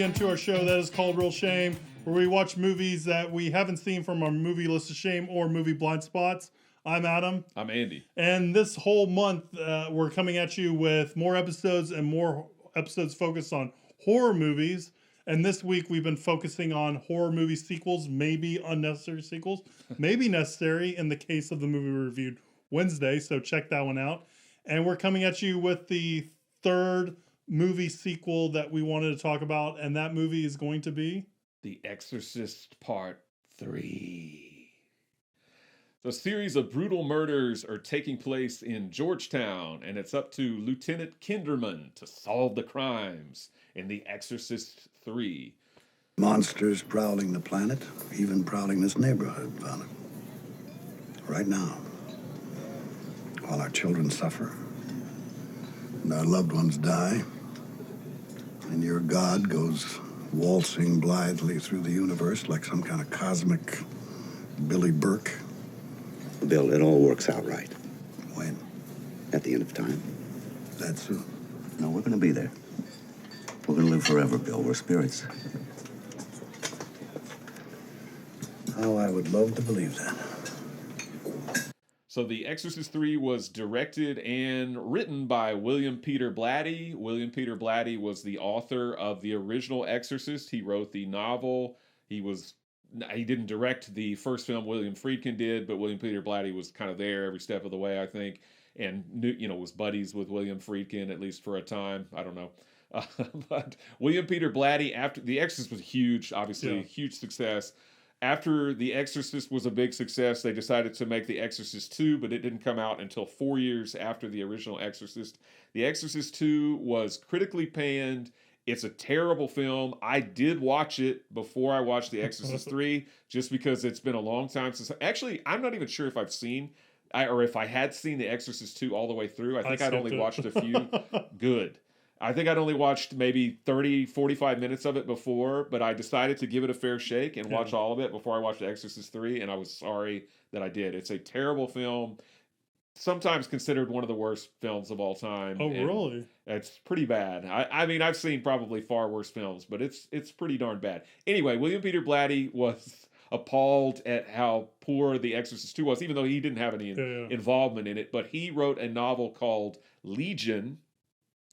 again to our show that is called Real Shame, where we watch movies that we haven't seen from our movie list of shame or movie blind spots. I'm Adam. I'm Andy. And this whole month, we're coming at you with more episodes focused on horror movies. And this week, we've been focusing on horror movie sequels, maybe unnecessary sequels, maybe necessary in the case of the movie we reviewed Wednesday. So check that one out. And we're coming at you with the third movie sequel that we wanted to talk about, and that movie is going to be The Exorcist Part 3. So a series of brutal murders are taking place in Georgetown, and it's up to Lieutenant Kinderman to solve the crimes in The Exorcist III. Monsters prowling the planet, even prowling this neighborhood, Father. Right now, while our children suffer and our loved ones die, and your God goes waltzing blithely through the universe like some kind of cosmic Billy Burke. Bill, it all works out right. When? At the end of time. That soon? No, we're gonna be there. We're gonna live forever, Bill. We're spirits. Oh, I would love to believe that. So The Exorcist III was directed and written by William Peter Blatty. William Peter Blatty was the author of the original Exorcist. He wrote the novel. He didn't direct the first film, William Friedkin did, but William Peter Blatty was kind of there every step of the way, I think, and was buddies with William Friedkin, at least for a time. I don't know. But William Peter Blatty, after The Exorcist was huge, obviously, huge success. After The Exorcist was a big success, they decided to make The Exorcist II, but it didn't come out until 4 years after the original Exorcist. The Exorcist II was critically panned. It's a terrible film. I did watch it before I watched The Exorcist III, just because it's been a long time since... Actually, I'm not even sure if I've seen... or if I had seen The Exorcist II all the way through. I think I'd only watched a few. Good. I think I'd only watched maybe 30, 45 minutes of it before, but I decided to give it a fair shake and watch all of it before I watched The Exorcist III, and I was sorry that I did. It's a terrible film, sometimes considered one of the worst films of all time. Oh, really? It's pretty bad. I mean, I've seen probably far worse films, but it's pretty darn bad. Anyway, William Peter Blatty was appalled at how poor The Exorcist II was, even though he didn't have any involvement in it, but he wrote a novel called Legion,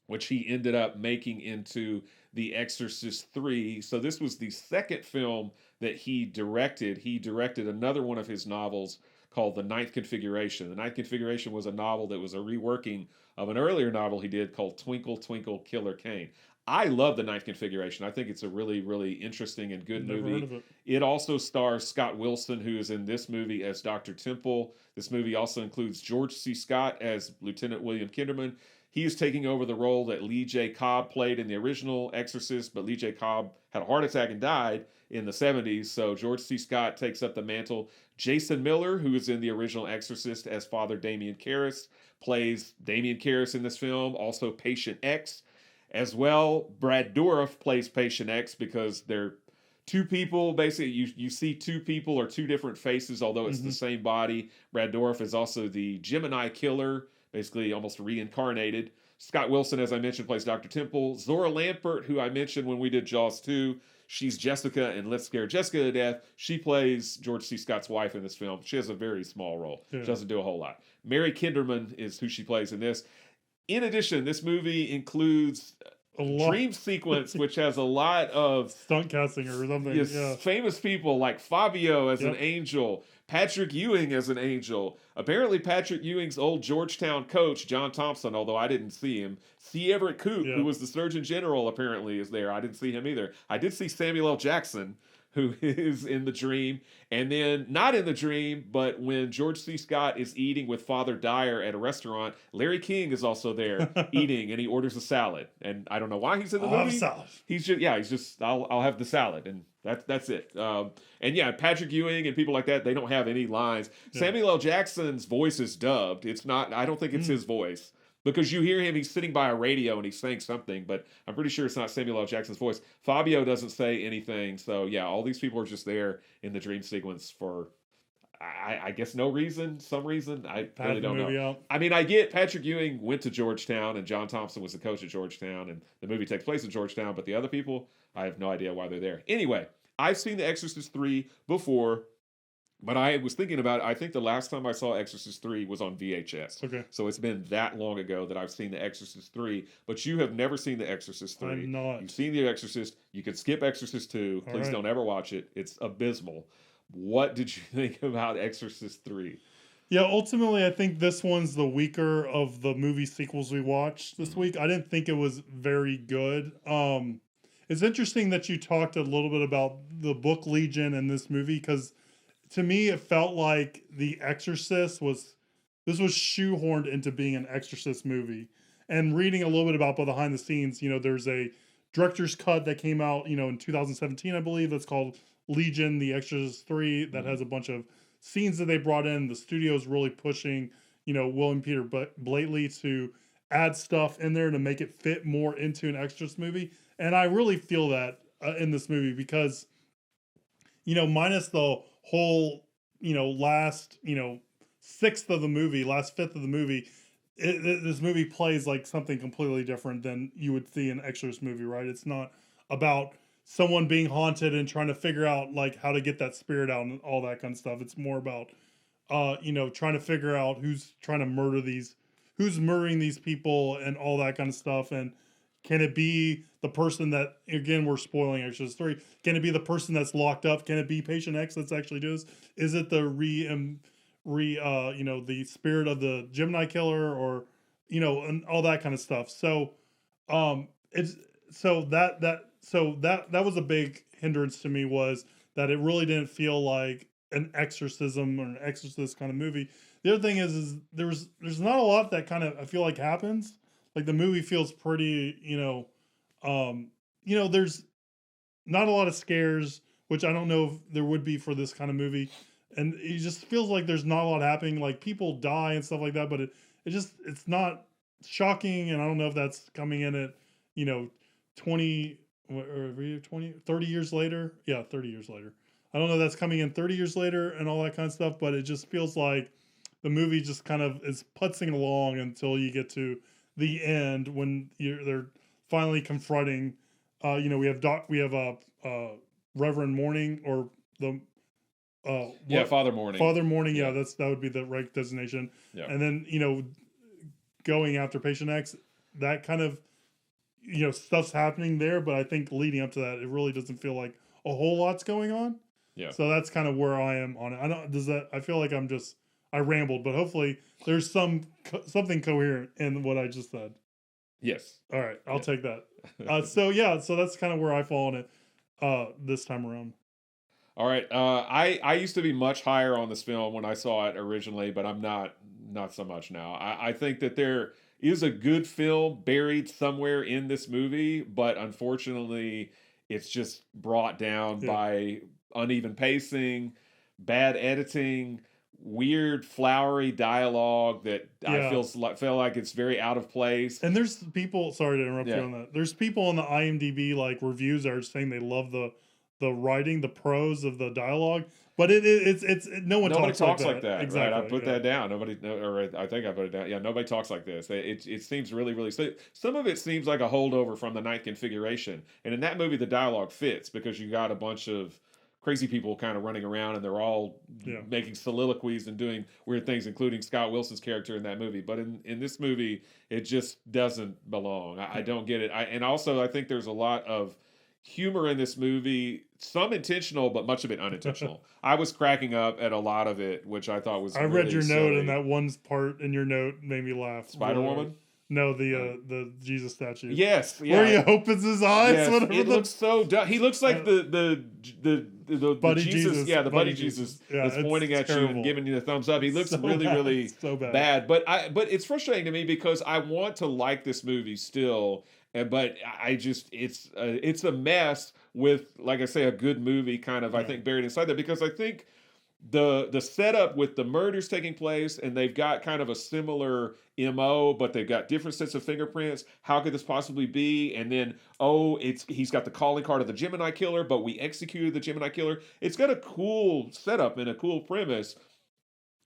which he ended up making into The Exorcist III. So this was the second film that he directed. He directed another one of his novels called The Ninth Configuration. The Ninth Configuration was a novel that was a reworking of an earlier novel he did called Twinkle, Twinkle, Killer Kane. I love The Ninth Configuration. I think it's a really, really interesting and good movie. Heard of it. It also stars Scott Wilson, who is in this movie as Dr. Temple. This movie also includes George C. Scott as Lieutenant William Kinderman. He is taking over the role that Lee J. Cobb played in the original Exorcist, but Lee J. Cobb had a heart attack and died in the 70s, so George C. Scott takes up the mantle. Jason Miller, who is in the original Exorcist as Father Damien Karras, plays Damien Karras in this film, also Patient X. As well, Brad Dourif plays Patient X because they're two people. Basically, you see two people or two different faces, although it's the same body. Brad Dourif is also the Gemini killer, basically almost reincarnated. Scott Wilson, as I mentioned, plays Dr. Temple. Zora Lampert, who I mentioned when we did Jaws 2, she's Jessica in Let's Scare Jessica to Death. She plays George C. Scott's wife in this film. She has a very small role. She doesn't do a whole lot. Mary Kinderman is who she plays in this. In addition, this movie includes a dream sequence, which has a lot of stunt casting or something. Famous people like Fabio as an angel, Patrick Ewing as an angel. Apparently, Patrick Ewing's old Georgetown coach, John Thompson, although I didn't see him. C. Everett Koop, who was the Surgeon General, apparently is there. I didn't see him either. I did see Samuel L. Jackson, who is in the dream. And then, not in the dream, but when George C. Scott is eating with Father Dyer at a restaurant, Larry King is also there eating, and he orders a salad. And I don't know why he's in the movie. I'll have a salad. He's just, I'll have the salad. And that's it. And yeah, Patrick Ewing and people like that, they don't have any lines. Samuel L. Jackson's voice is dubbed. It's not, I don't think it's his voice. Because you hear him, he's sitting by a radio and he's saying something, but I'm pretty sure it's not Samuel L. Jackson's voice. Fabio doesn't say anything. So yeah, all these people are just there in the dream sequence for, I guess no reason, some reason. I Pad really the don't movie know. out. I mean, I get Patrick Ewing went to Georgetown and John Thompson was the coach at Georgetown, and the movie takes place in Georgetown, but the other people, I have no idea why they're there. Anyway, I've seen The Exorcist 3 before. But I was thinking about it. I think the last time I saw Exorcist 3 was on VHS. Okay. So it's been that long ago that I've seen The Exorcist 3. But you have never seen The Exorcist 3. I'm not. You've seen The Exorcist. You can skip Exorcist 2. All Please right. don't ever watch it. It's abysmal. What did you think about Exorcist 3? Yeah, ultimately, I think this one's the weaker of the movie sequels we watched this week. I didn't think it was very good. It's interesting that you talked a little bit about the book Legion and this movie, because to me, it felt like The Exorcist was shoehorned into being an Exorcist movie. And reading a little bit about behind the scenes, there's a director's cut that came out, in 2017, I believe, that's called Legion, The Exorcist III, that has a bunch of scenes that they brought in. The studio's really pushing, William Peter Blatty to add stuff in there to make it fit more into an Exorcist movie. And I really feel that in this movie because, minus the whole, last, fifth of the movie, this movie plays like something completely different than you would see in an Exorcist movie, right? It's not about someone being haunted and trying to figure out like how to get that spirit out and all that kind of stuff. It's more about, trying to figure out who's murdering these people and all that kind of stuff. And can it be the person that, again, we're spoiling Exorcist 3. Can it be the person that's locked up? Can it be Patient X that's actually doing this? Is it the the spirit of the Gemini killer, or, and all that kind of stuff. So, that was a big hindrance to me, was that it really didn't feel like an exorcism or an exorcist kind of movie. The other thing is there's not a lot that kind of, I feel like, happens. Like the movie feels pretty, there's not a lot of scares, which I don't know if there would be for this kind of movie. And it just feels like there's not a lot happening. Like people die and stuff like that, but it's not shocking. And I don't know if that's coming in at, 20 or 30 years later. Yeah, 30 years later. I don't know if that's coming in 30 years later and all that kind of stuff, but it just feels like the movie just kind of is putzing along until you get to the end when they're finally confronting. We have Reverend Mourning, or the Father Mourning. Father Mourning, yeah, that would be the right designation. Yeah. And then going after Patient X, that kind of stuff's happening there, but I think leading up to that, it really doesn't feel like a whole lot's going on. Yeah. So that's kind of where I am on it. I feel like I rambled, but hopefully there's something coherent in what I just said. Yes. All right, I'll take that. So that's kind of where I fall on it this time around. All right. I used to be much higher on this film when I saw it originally, but I'm not so much now. I think that there is a good film buried somewhere in this movie, but unfortunately, it's just brought down by uneven pacing, bad editing, weird flowery dialogue that I feel like it's very out of place. And there's people, sorry to interrupt you on that. There's people on the IMDb like reviews that are saying they love the writing, the prose of the dialogue, but it's nobody talks like that. Exactly. Right? I put that down. I think I put it down. Yeah, nobody talks like this. It seems really. Some of it seems like a holdover from the Ninth Configuration, and in that movie, the dialogue fits because you got a bunch of crazy people kind of running around, and they're all making soliloquies and doing weird things, including Scott Wilson's character in that movie. But in this movie, it just doesn't belong. I don't get it. And also, I think there's a lot of humor in this movie, some intentional, but much of it unintentional. I was cracking up at a lot of it, which I thought was. I read your note, and that one part in your note made me laugh. Spider-Woman? No, the Jesus statue. Yes, where he opens his eyes. Yes, it looks so dumb. He looks like the buddy Jesus. Yeah, the buddy Jesus that's pointing at you and giving you the thumbs up. He looks really so bad. But it's frustrating to me because I want to like this movie still. But I just it's a mess with, like I say, a good movie kind of I think buried inside there, because I think the setup with the murders taking place, and they've got kind of a similar MO, but they've got different sets of fingerprints. How could this possibly be? And then, he's got the calling card of the Gemini killer, but we executed the Gemini killer. It's got a cool setup and a cool premise,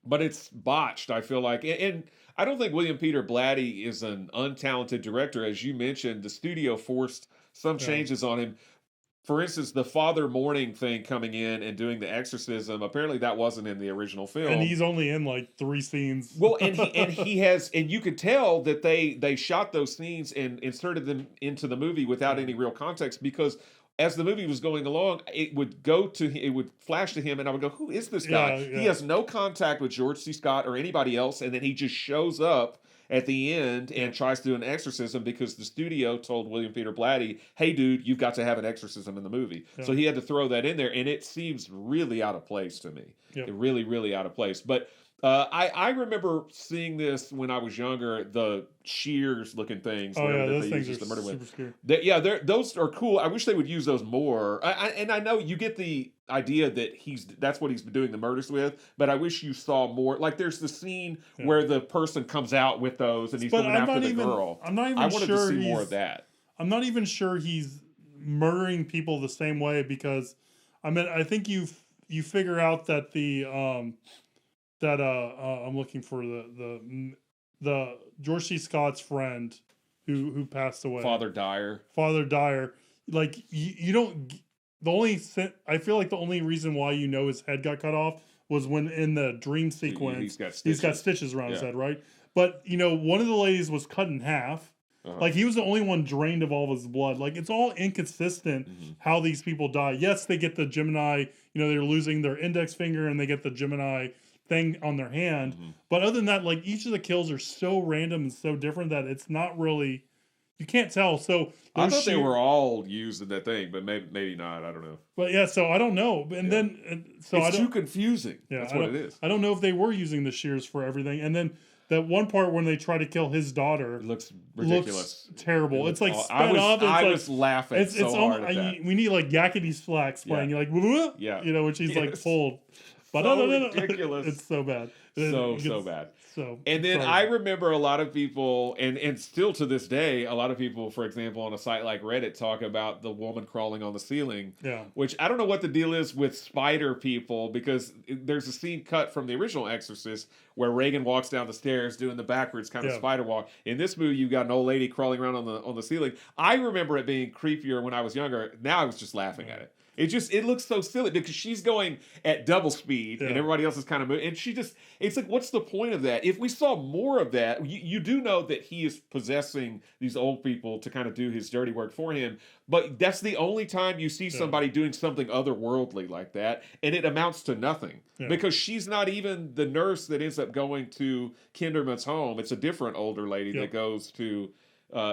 but it's botched, I feel like. And I don't think William Peter Blatty is an untalented director. As you mentioned, the studio forced some changes on him. For instance, the Father Mourning thing coming in and doing the exorcism, apparently that wasn't in the original film. And he's only in like 3 scenes. Well, and he has, and you could tell that they shot those scenes and inserted them into the movie without any real context, because as the movie was going along, it would flash to him, and I would go, "Who is this guy?" Yeah. He has no contact with George C. Scott or anybody else, and then he just shows up at the end and tries to do an exorcism because the studio told William Peter Blatty, "Hey, dude, you've got to have an exorcism in the movie." Yeah. So he had to throw that in there, and it seems really out of place to me. Yep. Really, really out of place. But I remember seeing this when I was younger, the shears looking things. Those things are super scary. Those are cool. I wish they would use those more. And I know you get the idea that that's what he's been doing the murders with, but I wish you saw more. Like there's the scene where the person comes out with those and he's going after the girl. I'm not even I wanted sure to see more of that. I'm not even sure he's murdering people the same way, because I think you figure out that I'm looking for the George C. Scott's friend who passed away. Father Dyer. Like you don't. I feel like the only reason why his head got cut off was when in the dream sequence he's got stitches around his head, right? But one of the ladies was cut in half. Like he was the only one drained of all of his blood. Like it's all inconsistent how these people die. Yes, they get the Gemini. They're losing their index finger and they get the Gemini thing on their hand. But other than that, like each of the kills are so random and so different that it's not really, you can't tell. So I thought they were all used in that thing, but maybe not. I don't know. But yeah, so I don't know. And then it's too confusing. Yeah, that's what it is. I don't know if they were using the shears for everything. And then that one part when they try to kill his daughter, it looks ridiculous. Looks terrible. It's like sped up. I was laughing so hard at that. We need like Yakety Slacks playing. You're like, when she's like pulled. But so ridiculous. It's so bad. So bad. And then I remember a lot of people, and still to this day, a lot of people, for example, on a site like Reddit, talk about the woman crawling on the ceiling. Yeah. Which I don't know what the deal is with spider people, because there's a scene cut from the original Exorcist where Reagan walks down the stairs doing the backwards kind of spider walk. In this movie, you've got an old lady crawling around on the ceiling. I remember it being creepier when I was younger. Now I was just laughing at it. It looks so silly because she's going at double speed and everybody else is kind of moving. And it's like, what's the point of that? If we saw more of that, you do know that he is possessing these old people to kind of do his dirty work for him. But that's the only time you see somebody doing something otherworldly like that. And it amounts to nothing because she's not even the nurse that ends up going to Kinderman's home. It's a different older lady that goes to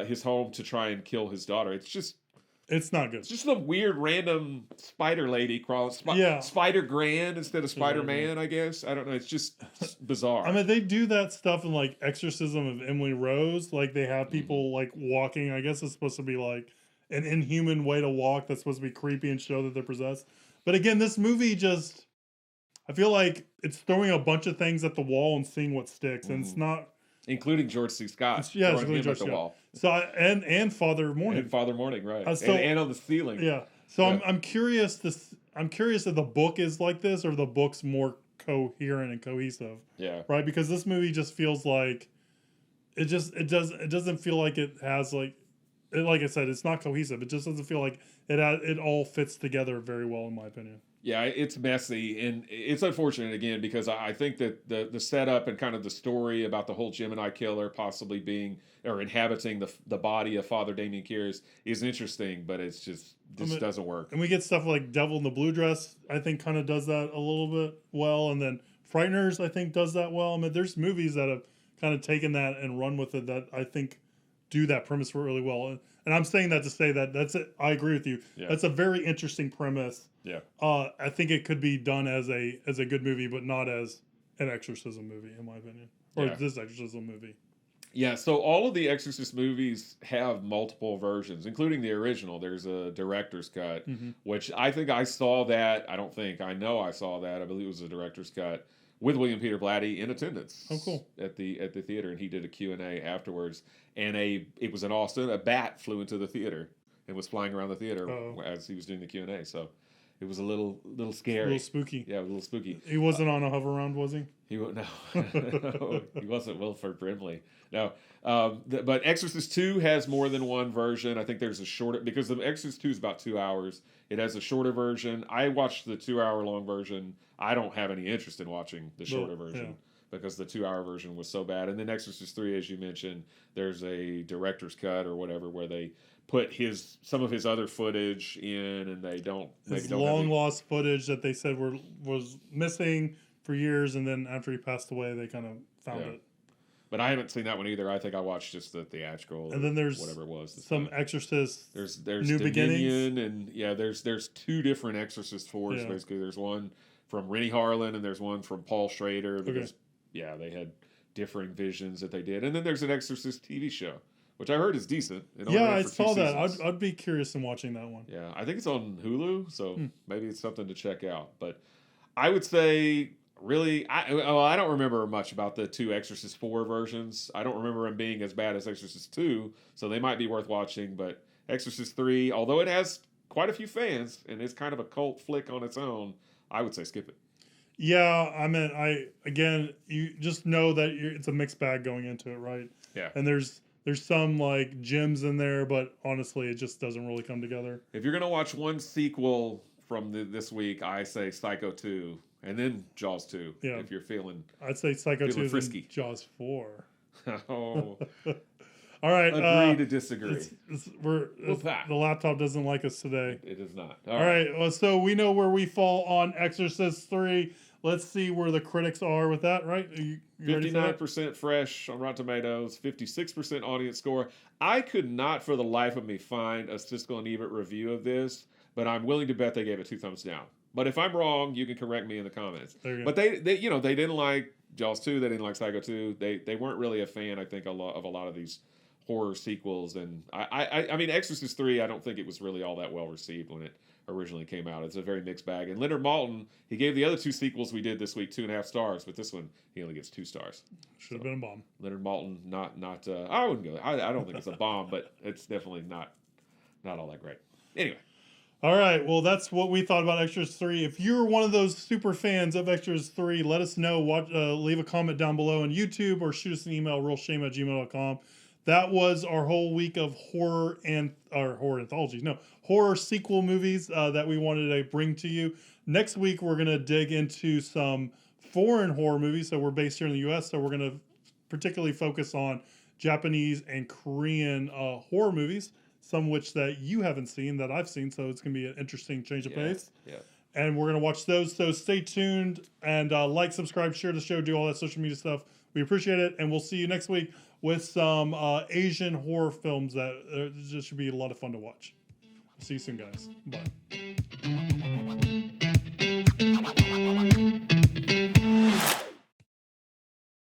his home to try and kill his daughter. It's not good. It's just some weird random spider lady crawling. Spider Grand instead of Spider-Man, I guess. I don't know. It's just bizarre. They do that stuff in like Exorcism of Emily Rose. Like they have people like walking. I guess it's supposed to be like an inhuman way to walk that's supposed to be creepy and show that they're possessed. But again, this movie I feel like it's throwing a bunch of things at the wall and seeing what sticks. And it's not... Including George C. Scott. Including George C. Scott. So and Father Mourning. And Father Mourning, right? And on the ceiling. Yeah. So I'm curious. I'm curious if the book is like this or the book's more coherent and cohesive. Yeah. Right. Because this movie just feels like it doesn't feel like it has like I said, it's not cohesive. It just doesn't feel like it all fits together very well, in my opinion. Yeah, it's messy, and it's unfortunate, again, because I think that the setup and kind of the story about the whole Gemini killer possibly being or inhabiting the body of Father Damien Kears is interesting, but it's just doesn't work. And we get stuff like Devil in the Blue Dress, I think, kind of does that a little bit well, and then Frighteners, I think, does that well. There's movies that have kind of taken that and run with it that I think do that premise really well. And I'm saying that to say that that's it. I agree with you. Yeah. That's a very interesting premise. Yeah. I think it could be done as a good movie, but not as an exorcism movie, in my opinion, or this exorcism movie. Yeah, so all of the Exorcist movies have multiple versions, including the original. There's a director's cut, which I think I saw that. I know I saw that. I believe it was a director's cut with William Peter Blatty in attendance. Oh, cool. At the theater, and he did a Q&A afterwards. And it was in Austin. A bat flew into the theater and was flying around the theater as he was doing the Q&A. So it was a little scary. A little spooky. Yeah, a little spooky. He wasn't on a hover round, was he? No, he wasn't Wilford Brimley. No, but Exorcist 2 has more than one version. I think there's a shorter, because the Exorcist 2 is about 2 hours. It has a shorter version. I watched the 2-hour-long version. I don't have any interest in watching the shorter version because the 2-hour version was so bad. And then Exorcist 3, as you mentioned, there's a director's cut or whatever where they put some of his other footage in, and they don't. His long lost footage that they said was missing for years, and then after he passed away, they kind of found it. But I haven't seen that one either. I think I watched just the theatrical. And then there's whatever it was. Some Exorcist. There's New Dominion, Beginnings, and there's 2 different Exorcist 4s basically. There's one from Rennie Harlan, and there's one from Paul Schrader. Because they had differing visions that they did, and then there's an Exorcist TV show, which I heard is decent. I saw that. I'd be curious in watching that one. Yeah, I think it's on Hulu, so maybe it's something to check out. But I would say, really, I don't remember much about the 2 Exorcist 4 versions. I don't remember them being as bad as Exorcist 2, so they might be worth watching. But Exorcist 3, although it has quite a few fans and it's kind of a cult flick on its own, I would say skip it. Yeah, I mean, you just know that it's a mixed bag going into it, right? Yeah. And there's some like gems in there, but honestly, it just doesn't really come together. If you're gonna watch one sequel from this week, I say Psycho 2, and then Jaws 2. Yeah. If you're feeling, I'd say Psycho 2 frisky. and Jaws 4. Oh, all right. Agree to disagree. The laptop doesn't like us today. It is not. All right. Well, so we know where we fall on Exorcist 3. Let's see where the critics are with that, right? You 59% fresh on Rotten Tomatoes, 56% audience score. I could not for the life of me find a Siskel and Ebert review of this, but I'm willing to bet they gave it 2 thumbs down. But if I'm wrong, you can correct me in the comments. But they they didn't like Jaws 2, they didn't like Psycho 2. They weren't really a fan, I think, of a lot of these horror sequels. And I mean, Exorcist 3, I don't think it was really all that well received when it originally came out. It's a very mixed bag. And Leonard Maltin, he gave the other 2 sequels we did this week 2.5 stars, but this one he only gets 2 stars. Should have been a bomb. Leonard Maltin, not I wouldn't go. I don't think it's a bomb, but it's definitely not all that great. Anyway. All right, well, that's what we thought about Exorcist 3. If you're one of those super fans of Exorcist 3, let us know. Leave a comment down below on YouTube or shoot us an email, realshame@gmail.com. That was our whole week of horror anthologies. No, horror sequel movies that we wanted to bring to you. Next week, we're going to dig into some foreign horror movies. So we're based here in the U.S., so we're going to particularly focus on Japanese and Korean horror movies, some which that you haven't seen that I've seen. So it's going to be an interesting change of pace. Yeah. And we're going to watch those. So stay tuned and like, subscribe, share the show, do all that social media stuff. We appreciate it. And we'll see you next week with some Asian horror films that just should be a lot of fun to watch. See you soon, guys. Bye.